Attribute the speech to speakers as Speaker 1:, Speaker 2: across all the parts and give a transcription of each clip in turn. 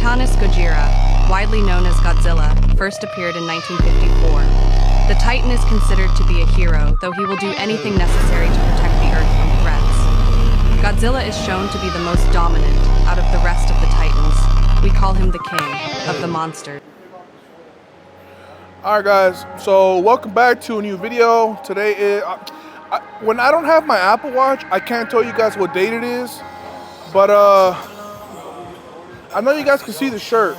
Speaker 1: Titanus Gojira, widely known as Godzilla, first appeared in 1954. The Titan is considered to be a hero, though he will do anything necessary to protect the Earth from threats. Godzilla is shown to be the most dominant out of the rest of the Titans. We call him the king of the monsters.
Speaker 2: Alright guys, so welcome back to a new video. Today is, when I don't have my Apple Watch, I can't tell you guys what date it is. But I know you guys can see the shirt.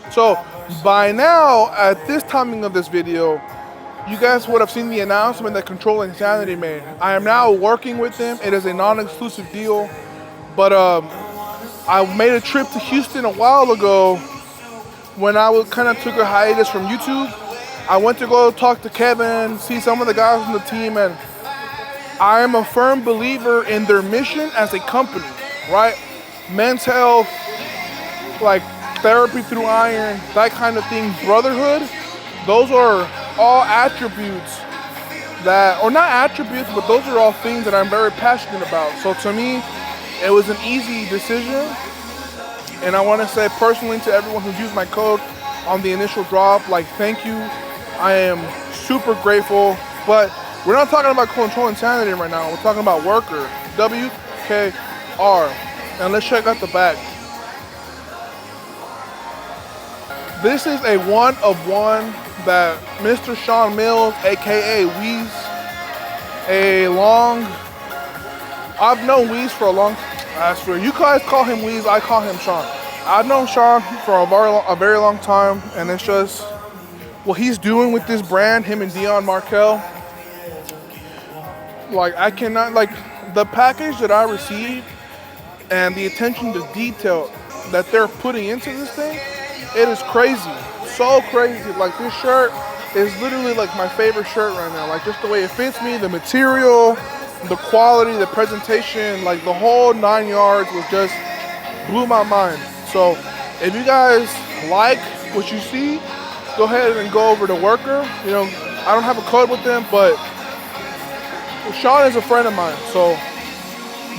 Speaker 2: So by now, at this timing of this video, you guys would have seen the announcement that Control Insanity made. I am now working with them. It is a non-exclusive deal. But I made a trip to Houston a while ago when I kind of took a hiatus from YouTube. I went to go talk to Kevin, see some of the guys on the team, and I am a firm believer in their mission as a company, right? Men's health, like therapy through iron, that kind of thing, brotherhood. Those are all attributes that, or not attributes, but those are all things that I'm very passionate about. So to me, it was an easy decision. And I want to say personally to everyone who's used my code on the initial drop, like, thank you. I am super grateful. But we're not talking about Control Insanity right now. We're talking about Worker, WKR. And let's check out the back. This is a one-of-one that Mr. Sean Mills, aka Weez, I've known Weez for a long time. I swear, you guys call him Weez, I call him Sean. I've known Sean for a very long time, and it's just what he's doing with this brand, him and Dion Markel. Like, I cannot, like, the package that I received and the attention to detail that they're putting into this thing, it is crazy. So crazy. Like, this shirt is literally like my favorite shirt right now. Like, just the way it fits me, the material, the quality, the presentation, like the whole 9 yards was just blew my mind. So if you guys like what you see, go ahead and go over to Worker. You know, I don't have a code with them, but Sean is a friend of mine. So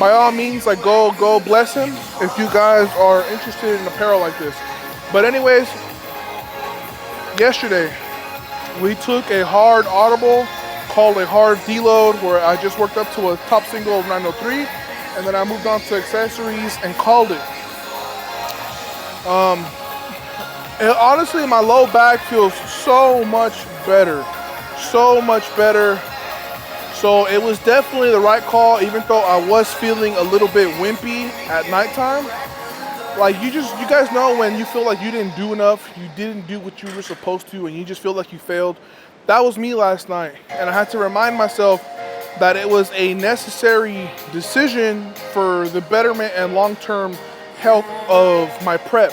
Speaker 2: by all means, like, go bless him if you guys are interested in apparel like this. But anyways, yesterday we took a hard audible called a hard deload, where I just worked up to a top single of 903, and then I moved on to accessories and called it. Honestly, my low back feels so much better. So much better. So it was definitely the right call, even though I was feeling a little bit wimpy at nighttime. Like, you guys know when you feel like you didn't do enough, you didn't do what you were supposed to, and you just feel like you failed. That was me last night. And I had to remind myself that it was a necessary decision for the betterment and long-term health of my prep,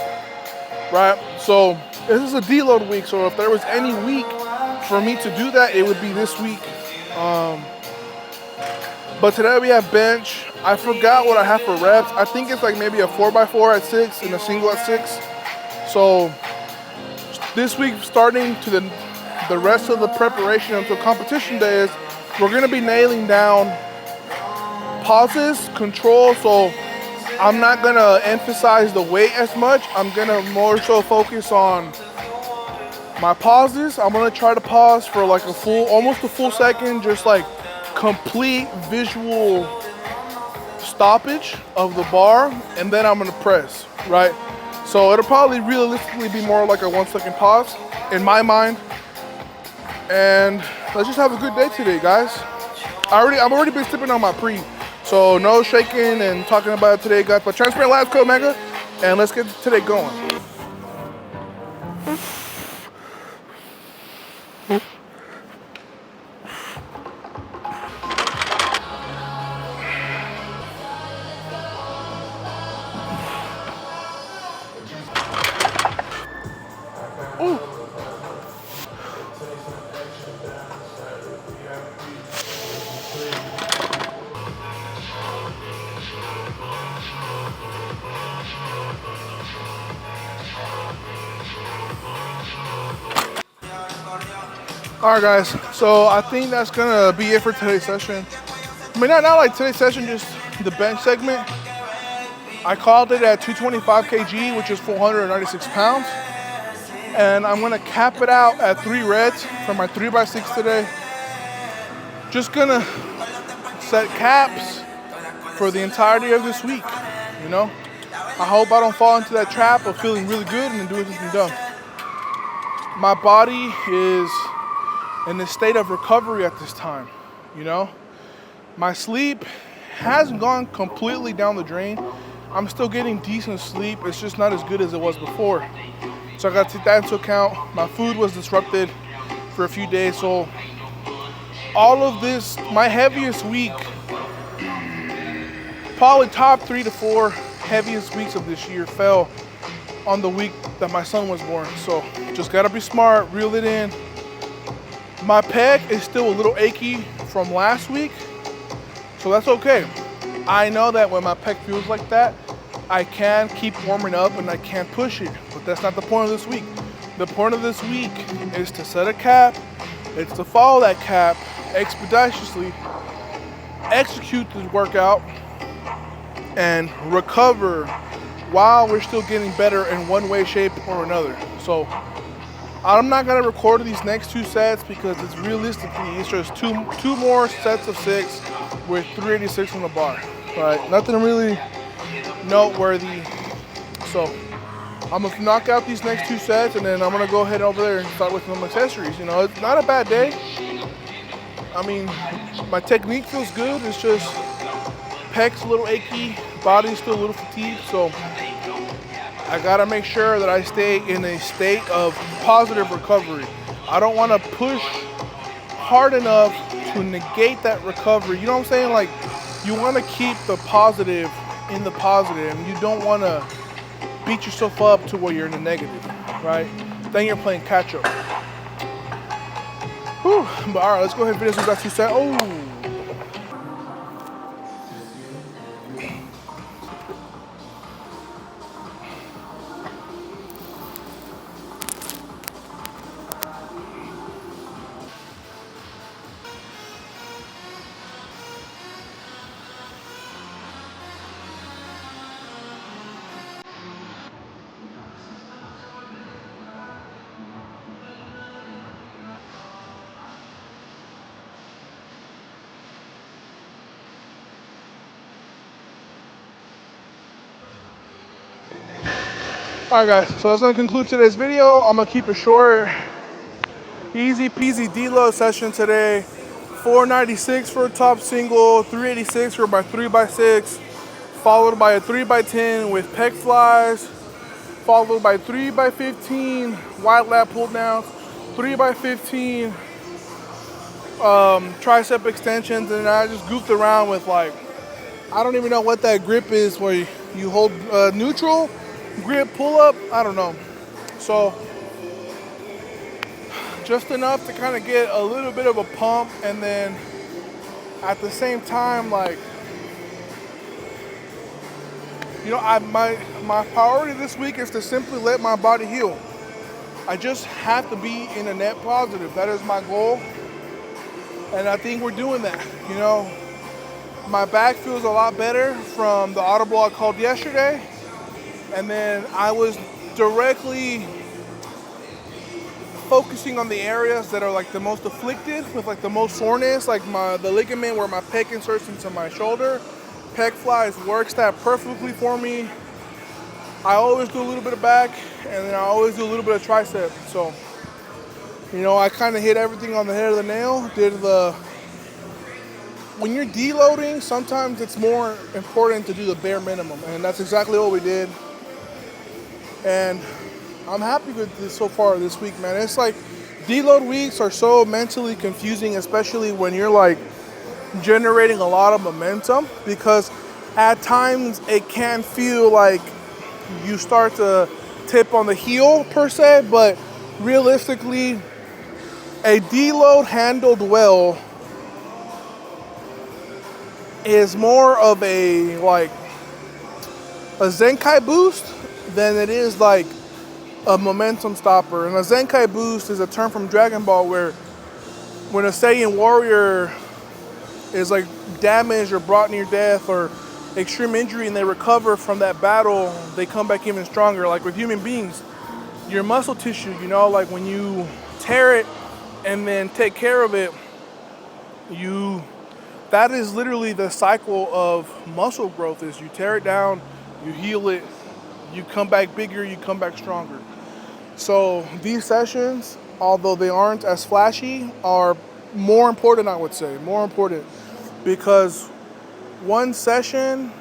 Speaker 2: right? So this is a deload week, so if there was any week for me to do that, it would be this week. But today we have bench. I forgot what I have for reps. I think it's like maybe a 4x4 at 6 and a single at 6. So this week, starting to the rest of the preparation until competition day, is we're gonna be nailing down pauses, control. So I'm not gonna emphasize the weight as much. I'm gonna more so focus on my pauses. I'm gonna try to pause for like almost a full second, just like complete visual stoppage of the bar, and then I'm gonna press, right? So it'll probably realistically be more like a 1 second pause in my mind. And let's just have a good day today, guys. I've already been sipping on my pre, so no shaking and talking about it today, guys. But Transparent Labs code Meike, and let's get today going. All right, guys, so I think that's gonna be it for today's session. I mean, not like today's session, just the bench segment. I called it at 225 kg, which is 496 pounds. And I'm gonna cap it out at 3 reds for my 3x6 today. Just gonna set caps for the entirety of this week, you know? I hope I don't fall into that trap of feeling really good and then doing something dumb. My body is in a state of recovery at this time, you know? My sleep hasn't gone completely down the drain. I'm still getting decent sleep. It's just not as good as it was before. So I got to take that into account. My food was disrupted for a few days. So all of this, my heaviest week, probably top 3 to 4 heaviest weeks of this year fell on the week that my son was born. So just gotta be smart, reel it in. My pec is still a little achy from last week, so that's okay. I know that when my pec feels like that, I can keep warming up and I can push it, but that's not the point of this week. The point of this week is to set a cap, it's to follow that cap expeditiously, execute the workout, and recover while we're still getting better in one way, shape, or another. So I'm not gonna record these next 2 sets because it's realistically, it's just two more sets of 6 with 386 on the bar. Right, nothing really noteworthy. So I'm gonna knock out these next 2 sets and then I'm gonna go ahead over there and start with some accessories. You know, it's not a bad day. I mean, my technique feels good. It's just pec's a little achy, body's still a little fatigued. So I gotta make sure that I stay in a state of positive recovery. I don't wanna push hard enough to negate that recovery. You know what I'm saying? Like, you wanna keep the positive in the positive. You don't wanna beat yourself up to where you're in the negative, right? Then you're playing catch up. Whew. But all right, let's go ahead and finish this 2 sets. Oh. All right, guys, so that's gonna conclude today's video. I'm gonna keep it short. Easy peasy deload session today. 496 for a top single, 386 for my 3x6, followed by a 3x10 with pec flies, followed by 3x15 wide lat pull downs, 3x15 tricep extensions, and I just goofed around with, like, I don't even know what that grip is where you hold neutral grip pull up, I don't know. So just enough to kind of get a little bit of a pump, and then at the same time, like, you know, my priority this week is to simply let my body heal. I just have to be in a net positive. That is my goal, and I think we're doing that. You know, my back feels a lot better from the audible I called yesterday. And then I was directly focusing on the areas that are like the most afflicted with like the most soreness, like the ligament where my pec inserts into my shoulder. Pec flies works that perfectly for me. I always do a little bit of back, and then I always do a little bit of tricep. So, you know, I kind of hit everything on the head of the nail. When you're deloading, sometimes it's more important to do the bare minimum, and that's exactly what we did. And I'm happy with this so far this week, man. It's like deload weeks are so mentally confusing, especially when you're like generating a lot of momentum, because at times it can feel like you start to tip on the heel per se, but realistically, a deload handled well is more of a Zenkai boost than it is like a momentum stopper. And a Zenkai boost is a term from Dragon Ball where when a Saiyan warrior is like damaged or brought near death, or extreme injury and they recover from that battle, they come back even stronger. Like with human beings, your muscle tissue, you know, like when you tear it and then take care of it, that is literally the cycle of muscle growth. Is you tear it down, you heal it, you come back bigger, you come back stronger. So these sessions, although they aren't as flashy, are more important, I would say, more important, because one session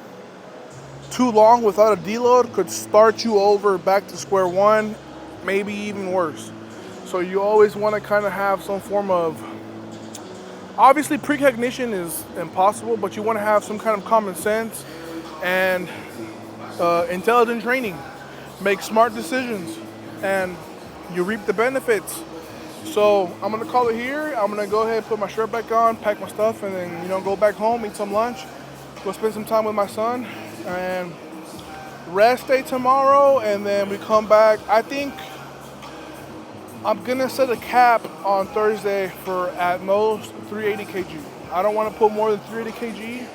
Speaker 2: too long without a deload could start you over back to square one, maybe even worse. So you always want to kind of have some form of, obviously precognition is impossible, but you want to have some kind of common sense and intelligent training. Make smart decisions and you reap the benefits. So I'm gonna call it here. I'm gonna go ahead and put my shirt back on, pack my stuff, and then, you know, go back home, eat some lunch, go spend some time with my son, and rest day tomorrow, and then we come back. I think I'm gonna set a cap on Thursday for at most 380 kg. I don't want to put more than 380 kg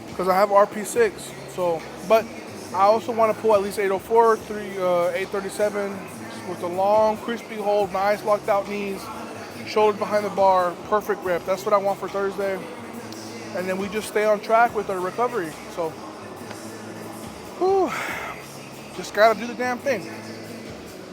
Speaker 2: because I have RP6. So, but I also want to pull at least 804, 837 with a long, crispy hold, nice locked out knees, shoulders behind the bar, perfect grip. That's what I want for Thursday. And then we just stay on track with our recovery. So, whew, just gotta do the damn thing.